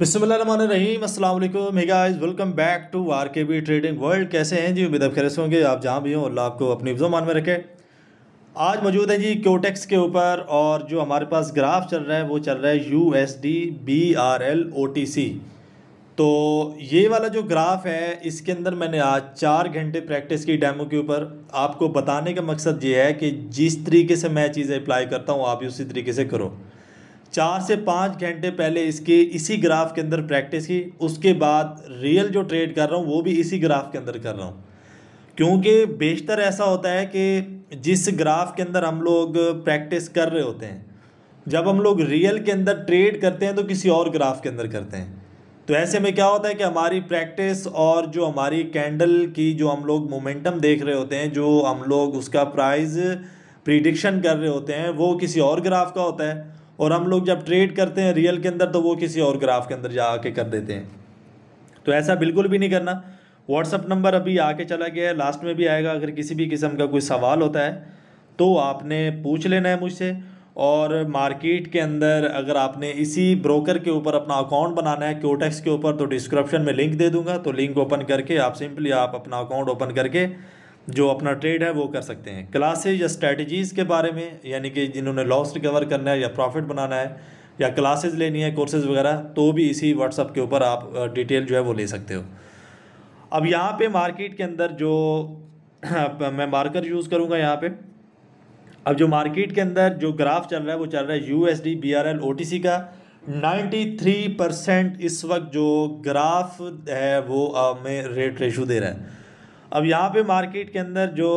बिस्मिल्लाहिर्रहमानिर्रहीम अस्सलाम वालेकुम। Hey guys, welcome back to RKB trading world. कैसे हैं जी? उम्मीद है खैर से होंगे। आप जहां भी हों अल्लाह आपको अपनी हिफ्ज़ मान में रखे। आज मौजूद है जी क्योटेक्स के ऊपर, और जो हमारे पास ग्राफ चल रहा है वो चल रहा है USD BRL OTC। तो ये वाला जो ग्राफ है इसके अंदर मैंने आज 4 घंटे प्रैक्टिस की डेमो के ऊपर। आपको बताने का मकसद ये है कि जिस तरीके से मैं चीज़ें अप्लाई करता हूँ आप भी उसी तरीके से करो। 4 से 5 घंटे पहले इसके इसी ग्राफ के अंदर प्रैक्टिस की, उसके बाद रियल जो ट्रेड कर रहा हूँ वो भी इसी ग्राफ के अंदर कर रहा हूँ। क्योंकि बेशतर ऐसा होता है कि जिस ग्राफ के अंदर हम लोग प्रैक्टिस कर रहे होते हैं, जब हम लोग रियल के अंदर ट्रेड करते हैं तो किसी और ग्राफ के अंदर करते हैं। तो ऐसे में क्या होता है कि हमारी प्रैक्टिस और जो हमारी कैंडल की जो हम लोग मोमेंटम देख रहे होते हैं, जो हम लोग उसका प्राइस प्रिडिक्शन कर रहे होते हैं, वो किसी और ग्राफ का होता है। और हम लोग जब ट्रेड करते हैं रियल के अंदर तो वो किसी और ग्राफ के अंदर जा आके कर देते हैं। तो ऐसा बिल्कुल भी नहीं करना। व्हाट्सअप नंबर अभी आके चला गया है, लास्ट में भी आएगा। अगर किसी भी किस्म का कोई सवाल होता है तो आपने पूछ लेना है मुझसे। और मार्केट के अंदर अगर आपने इसी ब्रोकर के ऊपर अपना अकाउंट बनाना है क्योटेक्स के ऊपर, तो डिस्क्रिप्शन में लिंक दे दूंगा। तो लिंक ओपन करके आप सिंपली आप अपना अकाउंट ओपन करके जो अपना ट्रेड है वो कर सकते हैं। क्लासेज या स्ट्रेटजीज़ के बारे में, यानी कि जिन्होंने लॉस रिकवर करना है या प्रॉफिट बनाना है या क्लासेज लेनी है, कोर्सेज वगैरह, तो भी इसी व्हाट्सअप के ऊपर आप डिटेल जो है वो ले सकते हो। अब यहाँ पे मार्केट के अंदर जो मैं मार्कर यूज़ करूँगा यहाँ पे। अब जो मार्केट के अंदर जो ग्राफ चल रहा है वो चल रहा है USD BRL OTC का। 93% इस वक्त जो ग्राफ है वो हमें रेट रेशो दे रहा है। अब यहाँ पे मार्केट के अंदर जो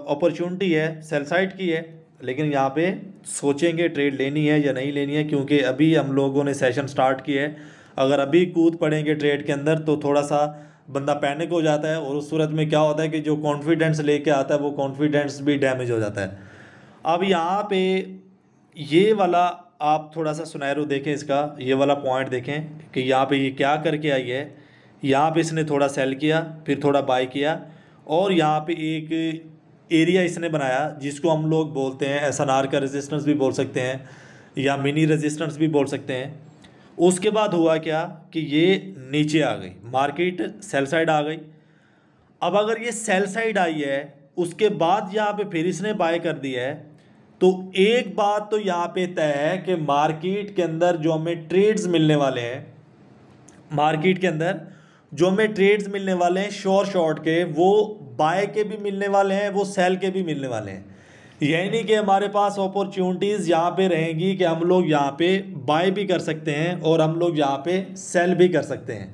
अपॉर्चुनिटी है सेल साइड की है, लेकिन यहाँ पे सोचेंगे ट्रेड लेनी है या नहीं लेनी है, क्योंकि अभी हम लोगों ने सेशन स्टार्ट किया है। अगर अभी कूद पड़ेंगे ट्रेड के अंदर तो थोड़ा सा बंदा पैनिक हो जाता है, और उस सूरत में क्या होता है कि जो कॉन्फिडेंस लेके आता है वो कॉन्फिडेंस भी डैमेज हो जाता है। अब यहाँ पे ये वाला आप थोड़ा सा सुनहरो देखें, इसका ये वाला पॉइंट देखें कि यहाँ पे ये क्या करके आई है। यहाँ पे इसने थोड़ा सेल किया, फिर थोड़ा बाय किया, और यहाँ पे एक एरिया इसने बनाया जिसको हम लोग बोलते हैं SNR का रेजिस्टेंस भी बोल सकते हैं या मिनी रेजिस्टेंस भी बोल सकते हैं। उसके बाद हुआ क्या कि ये नीचे आ गई, मार्केट सेल साइड आ गई। अब अगर ये सेल साइड आई है उसके बाद यहाँ पे फिर इसने बाय कर दिया है, तो एक बात तो यहाँ पे तय है कि मार्केट के अंदर जो हमें ट्रेड्स मिलने वाले हैं, मार्केट के अंदर जो हमें ट्रेड्स मिलने वाले हैं शॉर्ट शॉर्ट के, वो बाय के भी मिलने वाले हैं, वो सेल के भी मिलने वाले हैं। यही नहीं कि हमारे पास अपॉर्चुनिटीज़ यहाँ पे रहेंगी कि हम लोग यहाँ पे बाय भी कर सकते हैं और हम लोग यहाँ पे सेल भी कर सकते हैं।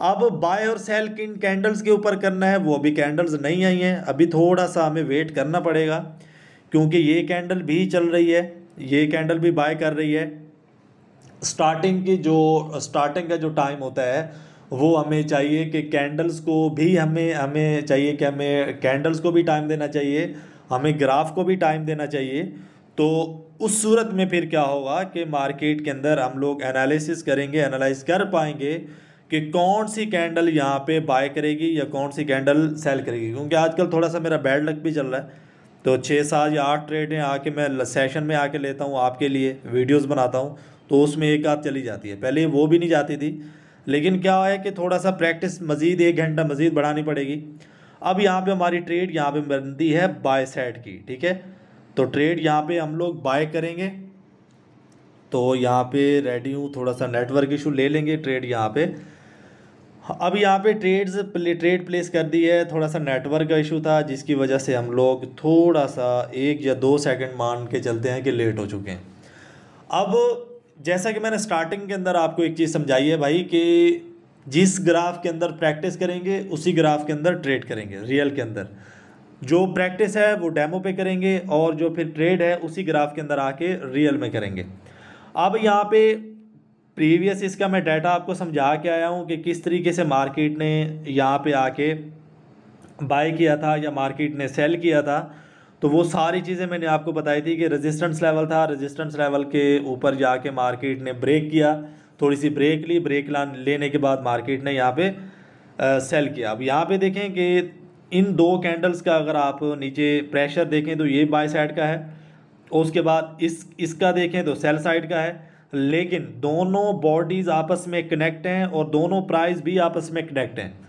अब बाय और सेल किन कैंडल्स के ऊपर करना है, वो अभी कैंडल्स नहीं आई हैं, अभी थोड़ा सा हमें वेट करना पड़ेगा। क्योंकि ये कैंडल भी चल रही है, ये कैंडल भी बाय कर रही है। स्टार्टिंग का जो टाइम होता है वो हमें चाहिए कि कैंडल्स को भी हमें हमें चाहिए कि हमें कैंडल्स को भी टाइम देना चाहिए, हमें ग्राफ को भी टाइम देना चाहिए। तो उस सूरत में फिर क्या होगा कि मार्केट के अंदर हम लोग एनालिसिस करेंगे, एनालाइज कर पाएंगे कि कौन सी कैंडल यहाँ पे बाय करेगी या कौन सी कैंडल सेल करेगी। क्योंकि आजकल थोड़ा सा मेरा बैड लक भी चल रहा है, तो 6 7 या 8 ट्रेडें आके मैं सेशन में आके लेता हूँ, आपके लिए वीडियोस बनाता हूँ, तो उसमें एक आध चली जाती है। पहले वो भी नहीं जाती थी, लेकिन क्या है कि थोड़ा सा प्रैक्टिस मज़ीद 1 घंटा मज़ीद बढ़ानी पड़ेगी। अब यहाँ पे हमारी ट्रेड यहाँ पे बनती है बाय साइड की, ठीक है। तो ट्रेड यहाँ पे हम लोग बाय करेंगे, तो यहाँ पे रेडी हूँ, थोड़ा सा नेटवर्क इशू ले लेंगे ट्रेड यहाँ पे। अब यहाँ पे ट्रेड प्लेस कर दी है, थोड़ा सा नेटवर्क का इशू था जिसकी वजह से हम लोग थोड़ा सा 1 या 2 सेकंड मान के चलते हैं कि लेट हो चुके हैं। अब जैसा कि मैंने स्टार्टिंग के अंदर आपको एक चीज़ समझाई है भाई, कि जिस ग्राफ के अंदर प्रैक्टिस करेंगे उसी ग्राफ के अंदर ट्रेड करेंगे। रियल के अंदर जो प्रैक्टिस है वो डेमो पे करेंगे, और जो फिर ट्रेड है उसी ग्राफ के अंदर आके रियल में करेंगे। अब यहाँ पे प्रीवियस इसका मैं डाटा आपको समझा के आया हूँ कि किस तरीके से मार्केट ने यहाँ पे आके बाय किया था या मार्केट ने सेल किया था। तो वो सारी चीज़ें मैंने आपको बताई थी कि रेजिस्टेंस लेवल था, रेजिस्टेंस लेवल के ऊपर जाके मार्केट ने ब्रेक किया, थोड़ी सी ब्रेक ली, लेने के बाद मार्केट ने यहाँ पे सेल किया। अब यहाँ पे देखें कि इन 2 कैंडल्स का अगर आप नीचे प्रेशर देखें तो ये बाय साइड का है, और उसके बाद इसका देखें तो सेल साइड का है। लेकिन दोनों बॉडीज़ आपस में कनेक्ट हैं और दोनों प्राइस भी आपस में कनेक्ट हैं।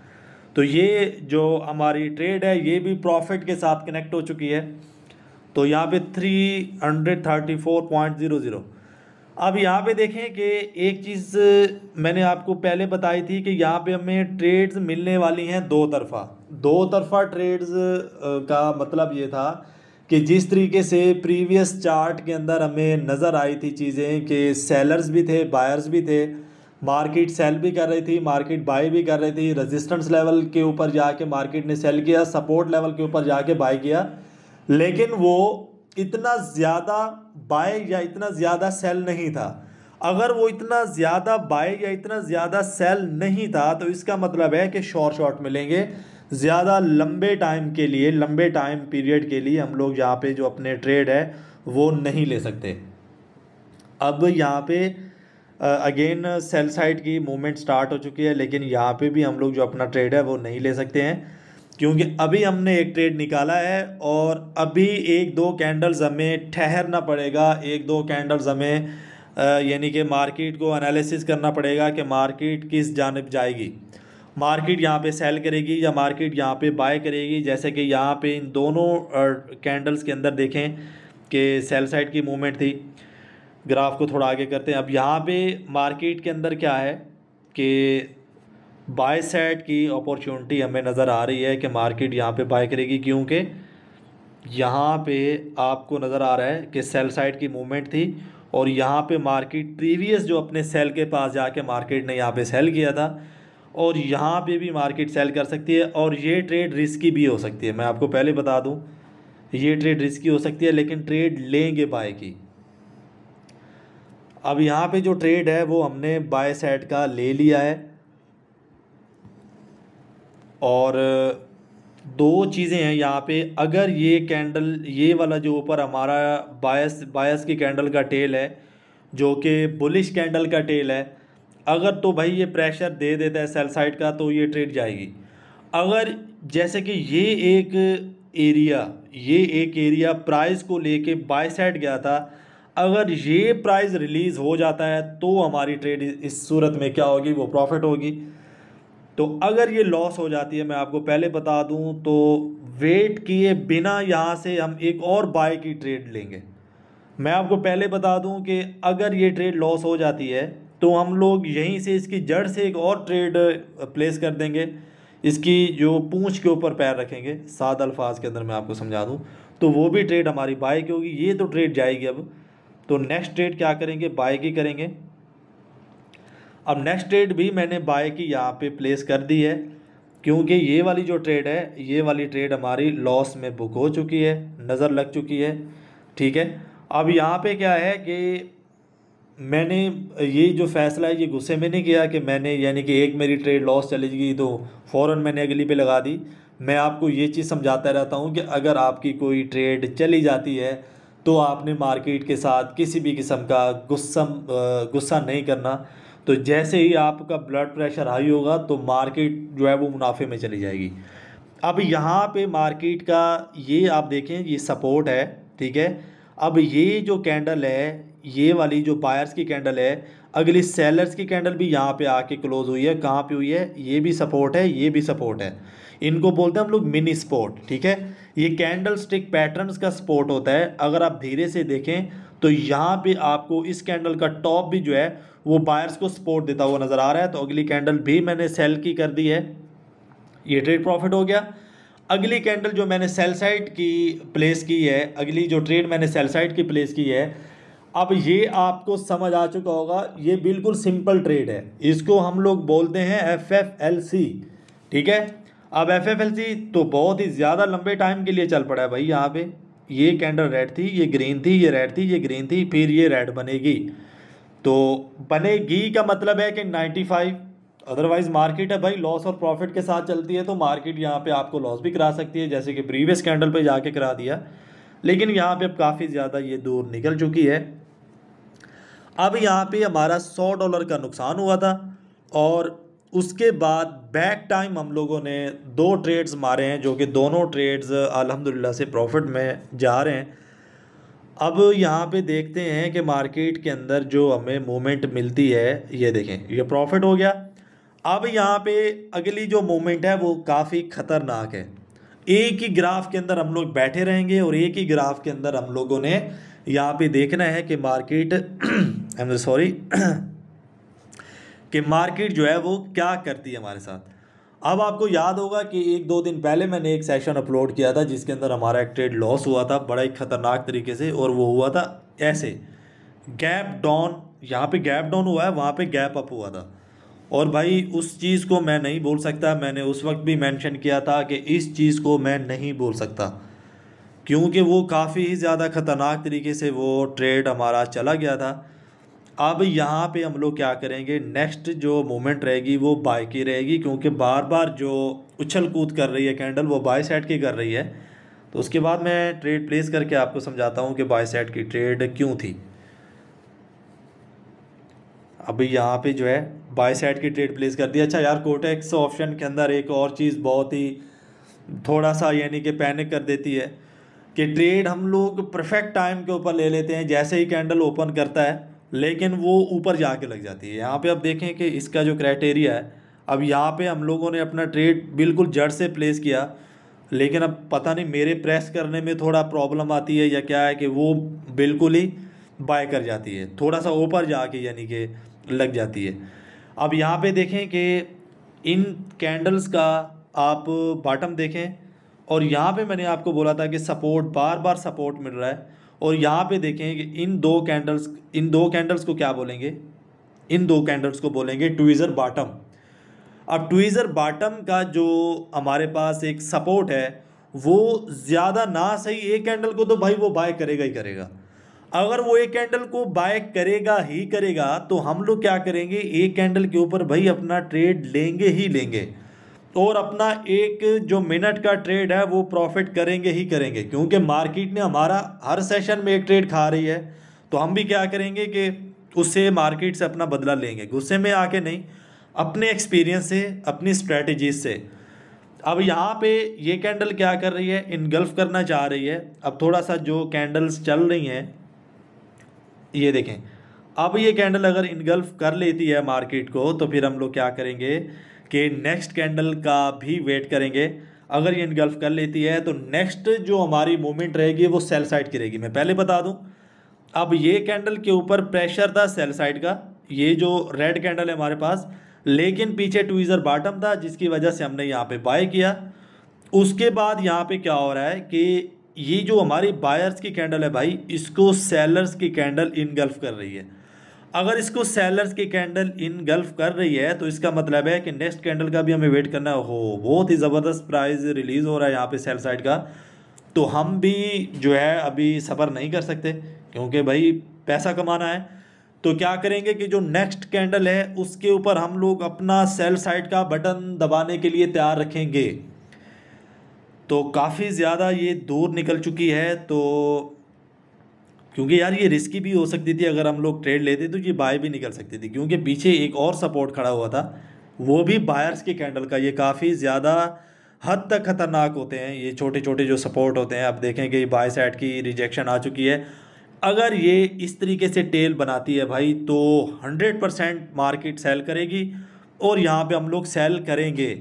तो ये जो हमारी ट्रेड है ये भी प्रॉफिट के साथ कनेक्ट हो चुकी है। तो यहाँ पे 334.00। अब यहाँ पे देखें कि एक चीज़ मैंने आपको पहले बताई थी कि यहाँ पे हमें ट्रेड्स मिलने वाली हैं दो तरफ़ा ट्रेड्स का मतलब ये था कि जिस तरीके से प्रीवियस चार्ट के अंदर हमें नज़र आई थी चीज़ें कि सेलर्स भी थे बायर्स भी थे, मार्केट सेल भी कर रही थी, मार्केट बाई भी कर रही थी, रेजिस्टेंस लेवल के ऊपर जाके मार्केट ने सेल किया, सपोर्ट लेवल के ऊपर जाके बाई किया, लेकिन वो इतना ज़्यादा बाय या इतना ज़्यादा सेल नहीं था। अगर वो इतना ज़्यादा बाय या इतना ज़्यादा सेल नहीं था तो इसका मतलब है कि शॉर्ट मिलेंगे ज़्यादा लंबे टाइम के लिए, लंबे टाइम पीरियड के लिए हम लोग यहाँ पे जो अपने ट्रेड है वो नहीं ले सकते। अब यहाँ पे अगेन सेल साइड की मूवमेंट स्टार्ट हो चुकी है, लेकिन यहाँ पे भी हम लोग जो अपना ट्रेड है वो नहीं ले सकते हैं, क्योंकि अभी हमने एक ट्रेड निकाला है और अभी एक दो कैंडल्स हमें ठहरना पड़ेगा, एक दो कैंडल्स हमें यानी कि मार्केट को एनालिसिस करना पड़ेगा कि मार्केट किस जानिब जाएगी, मार्केट यहाँ पे सेल करेगी या मार्केट यहाँ पे बाय करेगी। जैसे कि यहाँ पे इन दोनों कैंडल्स के अंदर देखें कि सेल साइड की मूवमेंट थी। ग्राफ को थोड़ा आगे करते हैं। अब यहाँ पे मार्केट के अंदर क्या है कि बाय साइड की अपॉर्चुनिटी हमें नज़र आ रही है कि मार्केट यहाँ पे बाय करेगी, क्योंकि यहाँ पे आपको नज़र आ रहा है कि सेल साइड की मूवमेंट थी और यहाँ पे मार्केट प्रीवियस जो अपने सेल के पास जाके मार्केट ने यहाँ पे सेल किया था और यहाँ पे भी मार्केट सेल कर सकती है और ये ट्रेड रिस्की भी हो सकती है। मैं आपको पहले बता दूँ ये ट्रेड रिस्की हो सकती है, लेकिन ट्रेड लेंगे बाय की। अब यहाँ पे जो ट्रेड है वो हमने बाय साइड का ले लिया है और दो चीज़ें हैं यहाँ पे। अगर ये कैंडल, ये वाला जो ऊपर हमारा बायस की कैंडल का टेल है जो कि बुलिश कैंडल का टेल है, अगर तो भाई ये प्रेशर दे देता है सेल साइड का तो ये ट्रेड जाएगी। अगर जैसे कि ये एक एरिया प्राइस को लेके बाय साइड गया था, अगर ये प्राइस रिलीज़ हो जाता है तो हमारी ट्रेड इस सूरत में क्या होगी, वो प्रॉफिट होगी। तो अगर ये लॉस हो जाती है, मैं आपको पहले बता दूं, तो वेट किए बिना यहाँ से हम एक और बाय की ट्रेड लेंगे। मैं आपको पहले बता दूं कि अगर ये ट्रेड लॉस हो जाती है तो हम लोग यहीं से इसकी जड़ से एक और ट्रेड प्लेस कर देंगे, इसकी जो पूंछ के ऊपर पैर रखेंगे, सादा अल्फाज के अंदर मैं आपको समझा दूं, तो वो भी ट्रेड हमारी बाय की होगी। ये तो ट्रेड जाएगी। अब तो नेक्स्ट ट्रेड क्या करेंगे, बाय की करेंगे। अब नेक्स्ट ट्रेड भी मैंने बाय की यहाँ पे प्लेस कर दी है, क्योंकि ये वाली जो ट्रेड है, ये वाली ट्रेड हमारी लॉस में बुक हो चुकी है, नज़र लग चुकी है। ठीक है, अब यहाँ पे क्या है कि मैंने ये जो फ़ैसला है ये गुस्से में नहीं किया कि मैंने यानी कि एक मेरी ट्रेड लॉस चली गई तो फ़ौरन मैंने अगली पे लगा दी। मैं आपको ये चीज़ समझाता रहता हूँ कि अगर आपकी कोई ट्रेड चली जाती है तो आपने मार्केट के साथ किसी भी किस्म का गुस्सा नहीं करना। तो जैसे ही आपका ब्लड प्रेशर हाई होगा तो मार्केट जो है वो मुनाफे में चली जाएगी। अब यहाँ पे मार्केट का ये आप देखें, ये सपोर्ट है, ठीक है। अब ये जो कैंडल है, ये वाली जो बायर्स की कैंडल है, अगली सेलर्स की कैंडल भी यहाँ पे आके क्लोज हुई है। कहाँ पे हुई है, ये भी सपोर्ट है, ये भी सपोर्ट है। इनको बोलते हैं हम लोग मिनी सपोर्ट, ठीक है। ये कैंडल स्टिक पैटर्न्स का सपोर्ट होता है। अगर आप धीरे से देखें तो यहाँ पे आपको इस कैंडल का टॉप भी जो है वो बायर्स को सपोर्ट देता हुआ नज़र आ रहा है। तो अगली कैंडल भी मैंने सेल की कर दी है, ये ट्रेड प्रॉफिट हो गया। अगली कैंडल जो मैंने सेल साइड की प्लेस की है, अगली जो ट्रेड मैंने सेल साइड की प्लेस की है, अब ये आपको समझ आ चुका होगा, ये बिल्कुल सिंपल ट्रेड है। इसको हम लोग बोलते हैं FFLC, ठीक है। अब FFLC तो बहुत ही ज़्यादा लंबे टाइम के लिए चल पड़ा है भाई। यहाँ पे ये कैंडल रेड थी, ये ग्रीन थी, ये रेड थी, ये ग्रीन थी, फिर ये रेड बनेगी। तो बनेगी का मतलब है कि 95। अदरवाइज मार्केट है भाई लॉस और प्रॉफिट के साथ चलती है, तो मार्केट यहाँ पे आपको लॉस भी करा सकती है, जैसे कि प्रीवियस कैंडल पे जाके करा दिया। लेकिन यहाँ पे अब काफ़ी ज़्यादा ये दूर निकल चुकी है। अब यहाँ पे हमारा $100 का नुकसान हुआ था और उसके बाद बैक टाइम हम लोगों ने 2 ट्रेड्स मारे हैं, जो कि दोनों ट्रेड्स अल्हम्दुलिल्लाह से प्रॉफिट में जा रहे हैं। अब यहाँ पे देखते हैं कि मार्केट के अंदर जो हमें मूवमेंट मिलती है, ये देखें ये प्रॉफिट हो गया। अब यहाँ पे अगली जो मूवमेंट है वो काफ़ी ख़तरनाक है। एक ही ग्राफ के अंदर हम लोग बैठे रहेंगे और एक ही ग्राफ के अंदर हम लोगों ने यहाँ पे देखना है कि मार्केट आई एम सॉरी कि मार्केट जो है वो क्या करती है हमारे साथ। अब आपको याद होगा कि एक दो दिन पहले मैंने एक सेशन अपलोड किया था जिसके अंदर हमारा एक ट्रेड लॉस हुआ था बड़ा ही खतरनाक तरीके से, और वो हुआ था ऐसे गैप डाउन। यहाँ पे गैप डाउन हुआ है, वहाँ पे गैप अप हुआ था। और भाई उस चीज़ को मैं नहीं बोल सकता, मैंने उस वक्त भी मेंशन किया था कि इस चीज़ को मैं नहीं बोल सकता, क्योंकि वो काफ़ी ही ज़्यादा ख़तरनाक तरीके से वो ट्रेड हमारा चला गया था। अब यहाँ पे हम लोग क्या करेंगे, नेक्स्ट जो मूवमेंट रहेगी वो बाय की रहेगी, क्योंकि बार बार जो उछल कूद कर रही है कैंडल वो बाय साइड की कर रही है। तो उसके बाद मैं ट्रेड प्लेस करके आपको समझाता हूँ कि बाय साइड की ट्रेड क्यों थी। अभी यहाँ पे जो है बाय साइड की ट्रेड प्लेस कर दी। अच्छा यार, कोटेक्स ऑप्शन के अंदर एक और चीज़ बहुत ही थोड़ा सा यानी कि पैनिक कर देती है कि ट्रेड हम लोग परफेक्ट टाइम के ऊपर ले लेते हैं, जैसे ही कैंडल ओपन करता है लेकिन वो ऊपर जाके लग जाती है। यहाँ पे अब देखें कि इसका जो क्राइटेरिया है, अब यहाँ पे हम लोगों ने अपना ट्रेड बिल्कुल जड़ से प्लेस किया, लेकिन अब पता नहीं मेरे प्रेस करने में थोड़ा प्रॉब्लम आती है या क्या है कि वो बिल्कुल ही बाय कर जाती है, थोड़ा सा ऊपर जाके यानी कि लग जाती है। अब यहाँ पे देखें कि इन कैंडल्स का आप बॉटम देखें, और यहाँ पे मैंने आपको बोला था कि सपोर्ट बार बार सपोर्ट मिल रहा है। और यहाँ पे देखें कि इन दो कैंडल्स को क्या बोलेंगे, इन दो कैंडल्स को बोलेंगे ट्वीज़र बॉटम। अब ट्वीज़र बॉटम का जो हमारे पास एक सपोर्ट है वो ज़्यादा ना सही, एक कैंडल को तो भाई वो बाय करेगा ही करेगा। अगर वो एक कैंडल को बाय करेगा ही करेगा तो हम लोग क्या करेंगे, एक कैंडल के ऊपर भाई अपना ट्रेड लेंगे ही लेंगे, और अपना एक जो मिनट का ट्रेड है वो प्रॉफिट करेंगे ही करेंगे, क्योंकि मार्केट ने हमारा हर सेशन में एक ट्रेड खा रही है। तो हम भी क्या करेंगे कि उससे मार्केट से अपना बदला लेंगे, गुस्से में आके नहीं, अपने एक्सपीरियंस से, अपनी स्ट्रेटजीज से। अब यहाँ पे ये कैंडल क्या कर रही है, इनगल्फ करना चाह रही है। अब थोड़ा सा जो कैंडल्स चल रही हैं ये देखें, अब ये कैंडल अगर इनगल्फ कर लेती है मार्केट को तो फिर हम लोग क्या करेंगे कि नेक्स्ट कैंडल का भी वेट करेंगे। अगर ये इनगल्फ कर लेती है तो नेक्स्ट जो हमारी मूवमेंट रहेगी वो सेल साइड की रहेगी। मैं पहले बता दूं, अब ये कैंडल के ऊपर प्रेशर था सेल साइड का, ये जो रेड कैंडल है हमारे पास, लेकिन पीछे ट्वीज़र बॉटम था जिसकी वजह से हमने यहाँ पे बाय किया। उसके बाद यहाँ पे क्या हो रहा है कि ये जो हमारी बायर्स की कैंडल है भाई, इसको सेलर्स की कैंडल इनगल्फ कर रही है। अगर इसको सेलर्स की कैंडल इनगल्फ कर रही है तो इसका मतलब है कि नेक्स्ट कैंडल का भी हमें वेट करना हो। बहुत ही ज़बरदस्त प्राइस रिलीज़ हो रहा है यहाँ पे सेल साइड का। तो हम भी जो है अभी सब्र नहीं कर सकते, क्योंकि भाई पैसा कमाना है। तो क्या करेंगे कि जो नेक्स्ट कैंडल है उसके ऊपर हम लोग अपना सेल साइड का बटन दबाने के लिए तैयार रखेंगे। तो काफ़ी ज़्यादा ये दूर निकल चुकी है, तो क्योंकि यार ये रिस्की भी हो सकती थी, अगर हम लोग ट्रेड लेते तो ये बाय भी निकल सकती थी, क्योंकि पीछे एक और सपोर्ट खड़ा हुआ था वो भी बायर्स की कैंडल का। ये काफ़ी ज़्यादा हद तक ख़तरनाक होते हैं ये छोटे छोटे जो सपोर्ट होते हैं। अब देखें कि बाय साइड की रिजेक्शन आ चुकी है। अगर ये इस तरीके से टेल बनाती है भाई तो 100% मार्केट सेल करेगी, और यहाँ पे हम लोग सेल करेंगे।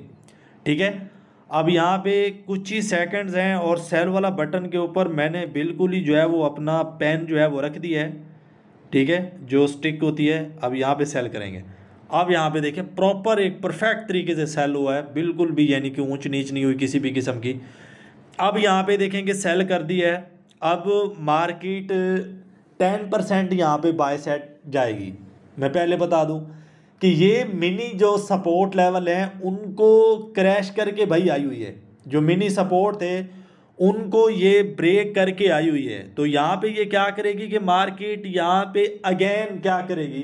ठीक है, अब यहाँ पे कुछ ही सेकंड्स हैं और सेल वाला बटन के ऊपर मैंने बिल्कुल ही जो है वो अपना पेन जो है वो रख दिया है। ठीक है, जो स्टिक होती है, अब यहाँ पे सेल करेंगे। अब यहाँ पे देखें प्रॉपर एक परफेक्ट तरीके से सेल हुआ है, बिल्कुल भी यानी कि ऊंच नीच नहीं हुई किसी भी किस्म की। अब यहाँ पे देखेंगे सेल कर दी है। अब मार्केट 10% यहाँ पे बाय साइड जाएगी। मैं पहले बता दूं कि ये मिनी जो सपोर्ट लेवल हैं उनको क्रैश करके भाई आई हुई है। जो मिनी सपोर्ट थे उनको ये ब्रेक करके आई हुई है। तो यहाँ पे ये क्या करेगी कि मार्केट यहाँ पे अगेन क्या करेगी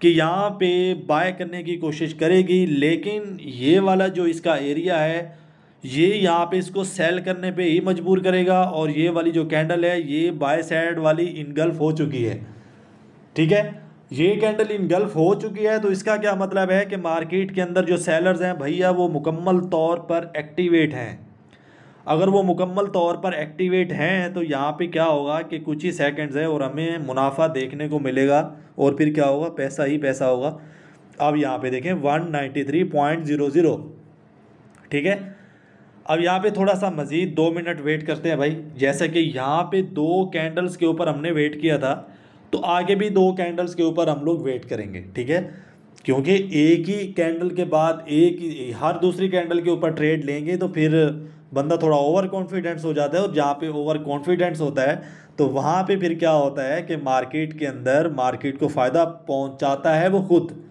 कि यहाँ पे बाय करने की कोशिश करेगी, लेकिन ये वाला जो इसका एरिया है ये यहाँ पे इसको सेल करने पे ही मजबूर करेगा। और ये वाली जो कैंडल है ये बाय साइड वाली इनगल्फ हो चुकी है। ठीक है, ये कैंडल इनगल्फ हो चुकी है, तो इसका क्या मतलब है कि मार्केट के अंदर जो सेलर्स हैं भैया वो मुकम्मल तौर पर एक्टिवेट हैं। अगर वो मुकम्मल तौर पर एक्टिवेट हैं तो यहाँ पे क्या होगा कि कुछ ही सेकंड्स है और हमें मुनाफा देखने को मिलेगा और फिर क्या होगा, पैसा ही पैसा होगा। अब यहाँ पे देखें 193.00, ठीक है। अब यहाँ पे थोड़ा सा मज़ीद 2 मिनट वेट करते हैं भाई। जैसा कि यहाँ पे 2 कैंडल्स के ऊपर हमने वेट किया था, तो आगे भी 2 कैंडल्स के ऊपर हम लोग वेट करेंगे, ठीक है। क्योंकि एक ही कैंडल के बाद एक ही हर दूसरी कैंडल के ऊपर ट्रेड लेंगे तो फिर बंदा थोड़ा ओवर कॉन्फिडेंस हो जाता है, और जहाँ पे ओवर कॉन्फिडेंस होता है तो वहाँ पे फिर क्या होता है कि मार्केट के अंदर मार्केट को फ़ायदा पहुँचाता है वो खुद।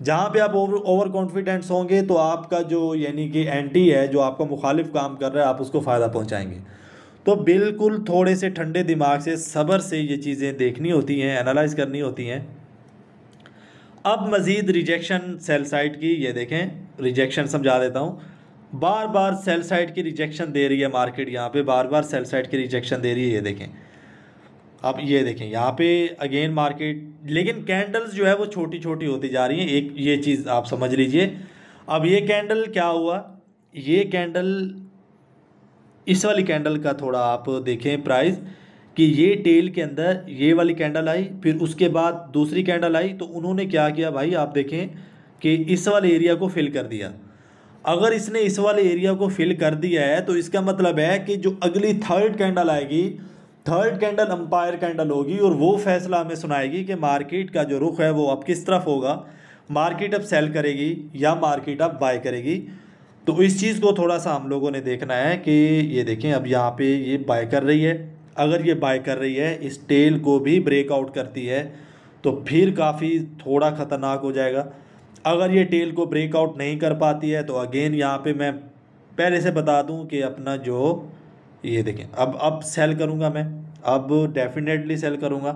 जहाँ पे आप ओवर कॉन्फिडेंस होंगे तो आपका जो यानी कि एंटी है, जो आपका मुखालिफ काम कर रहा है, आप उसको फ़ायदा पहुँचाएंगे। तो बिल्कुल थोड़े से ठंडे दिमाग से, सब्र से ये चीज़ें देखनी होती हैं, एनालाइज करनी होती हैं। अब मज़ीद रिजेक्शन सेल साइड की, ये देखें रिजेक्शन समझा देता हूँ। बार बार सेल साइड की रिजेक्शन दे रही है मार्केट, यहाँ पे बार बार सेल साइड की रिजेक्शन दे रही है, ये देखें। अब ये देखें यहाँ पे अगेन मार्केट, लेकिन कैंडल्स जो है वो छोटी छोटी होती जा रही हैं, एक ये चीज़ आप समझ लीजिए। अब ये कैंडल क्या हुआ, ये कैंडल, इस वाली कैंडल का थोड़ा आप देखें प्राइस, कि ये टेल के अंदर ये वाली कैंडल आई, फिर उसके बाद दूसरी कैंडल आई, तो उन्होंने क्या किया भाई, आप देखें कि इस वाले एरिया को फिल कर दिया। अगर इसने इस वाले एरिया को फिल कर दिया है तो इसका मतलब है कि जो अगली थर्ड कैंडल आएगी, थर्ड कैंडल अंपायर कैंडल होगी, और वो फैसला हमें सुनाएगी कि मार्केट का जो रुख है वो अब किस तरफ होगा। मार्केट अब सेल करेगी या मार्केट अब बाय करेगी। तो इस चीज़ को थोड़ा सा हम लोगों ने देखना है कि ये देखें अब यहाँ पे ये बाय कर रही है। अगर ये बाय कर रही है, इस टेल को भी ब्रेकआउट करती है तो फिर काफ़ी थोड़ा ख़तरनाक हो जाएगा। अगर ये टेल को ब्रेकआउट नहीं कर पाती है तो अगेन यहाँ पे मैं पहले से बता दूं कि अपना जो ये देखें, अब सेल करूँगा मैं, अब डेफिनेटली सेल करूँगा।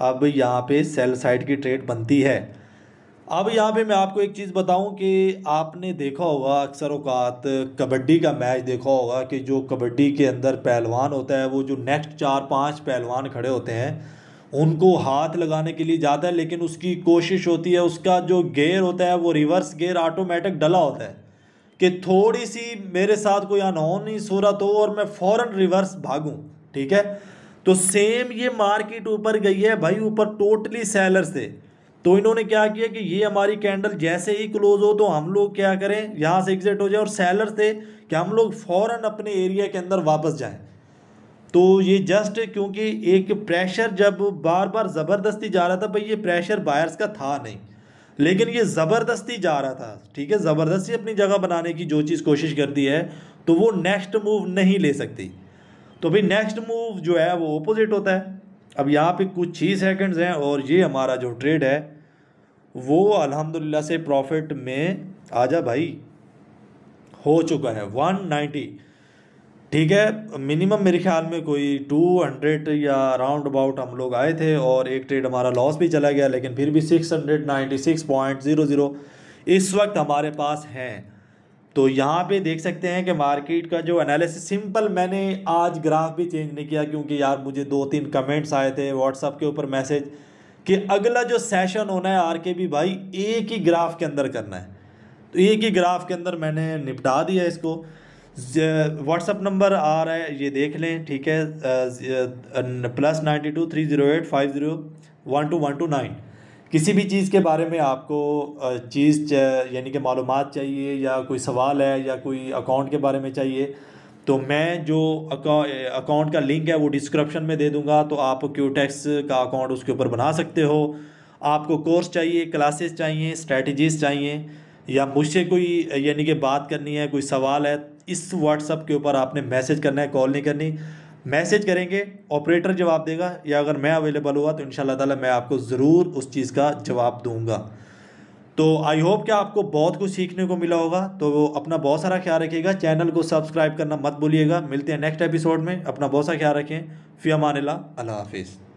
अब यहाँ पे सेल साइड की ट्रेड बनती है। अब यहाँ पे मैं आपको एक चीज़ बताऊं कि आपने देखा होगा अक्सर औकात कबड्डी का मैच देखा होगा कि जो कबड्डी के अंदर पहलवान होता है, वो जो नेक्स्ट 4-5 पहलवान खड़े होते हैं उनको हाथ लगाने के लिए जाता है, लेकिन उसकी कोशिश होती है, उसका जो गियर होता है वो रिवर्स गियर ऑटोमेटिक डला होता है कि थोड़ी सी मेरे साथ कोई अनहोनी सूरत हो और मैं फ़ौरन रिवर्स भागूं, ठीक है। तो सेम ये मार्केट ऊपर गई है भाई, ऊपर टोटली सेलर्स थे। तो इन्होंने क्या किया कि ये हमारी कैंडल जैसे ही क्लोज हो तो हम लोग क्या करें, यहाँ से एग्जिट हो जाए, और सेलर्स थे कि हम लोग फ़ौरन अपने एरिया के अंदर वापस जाएं। तो ये जस्ट क्योंकि एक प्रेशर जब बार बार ज़बरदस्ती जा रहा था भाई, ये प्रेशर बायर्स का था नहीं, लेकिन ये ज़बरदस्ती जा रहा था, ठीक है। ज़बरदस्ती अपनी जगह बनाने की जो चीज़ कोशिश करती है तो वो नेक्स्ट मूव नहीं ले सकती। तो भाई नेक्स्ट मूव जो है वो ऑपोजिट होता है। अब यहाँ पे कुछ ही सेकंड्स हैं और ये हमारा जो ट्रेड है वो अल्हम्दुलिल्लाह से प्रॉफिट में आजा भाई हो चुका है 190, ठीक है। मिनिमम मेरे ख्याल में कोई 200 या राउंड अबाउट हम लोग आए थे, और एक ट्रेड हमारा लॉस भी चला गया, लेकिन फिर भी 696.00 इस वक्त हमारे पास हैं। तो यहाँ पे देख सकते हैं कि मार्केट का जो एनालिसिस सिंपल, मैंने आज ग्राफ भी चेंज नहीं किया क्योंकि यार मुझे 2-3 कमेंट्स आए थे व्हाट्सअप के ऊपर मैसेज कि अगला जो सेशन होना है आरकेबी भाई एक ही ग्राफ के अंदर करना है। तो एक ही ग्राफ के अंदर मैंने निपटा दिया इसको। व्हाट्सअप नंबर आ रहा है, ये देख लें, ठीक है, +92 308 50 12 129। किसी भी चीज़ के बारे में आपको चीज़ यानी कि मालूमात चाहिए या कोई सवाल है या कोई अकाउंट के बारे में चाहिए, तो मैं जो अकाउंट का लिंक है वो डिस्क्रिप्शन में दे दूंगा, तो आप क्यूटेक्स का अकाउंट उसके ऊपर बना सकते हो। आपको कोर्स चाहिए, क्लासेस चाहिए, स्ट्रेटजीज चाहिए, या मुझसे कोई यानी कि बात करनी है, कोई सवाल है, इस व्हाट्सअप के ऊपर आपने मैसेज करना है, कॉल नहीं करनी। मैसेज करेंगे, ऑपरेटर जवाब देगा, या अगर मैं अवेलेबल हुआ तो इंशाल्लाह ताला मैं आपको ज़रूर उस चीज़ का जवाब दूंगा। तो आई होप कि आपको बहुत कुछ सीखने को मिला होगा। तो अपना बहुत सारा ख्याल रखिएगा, चैनल को सब्सक्राइब करना मत भूलिएगा। मिलते हैं नेक्स्ट एपिसोड में, अपना बहुत सा ख्याल रखें। फ़ी अमानिल्लाह, अल्लाह हाफिज़।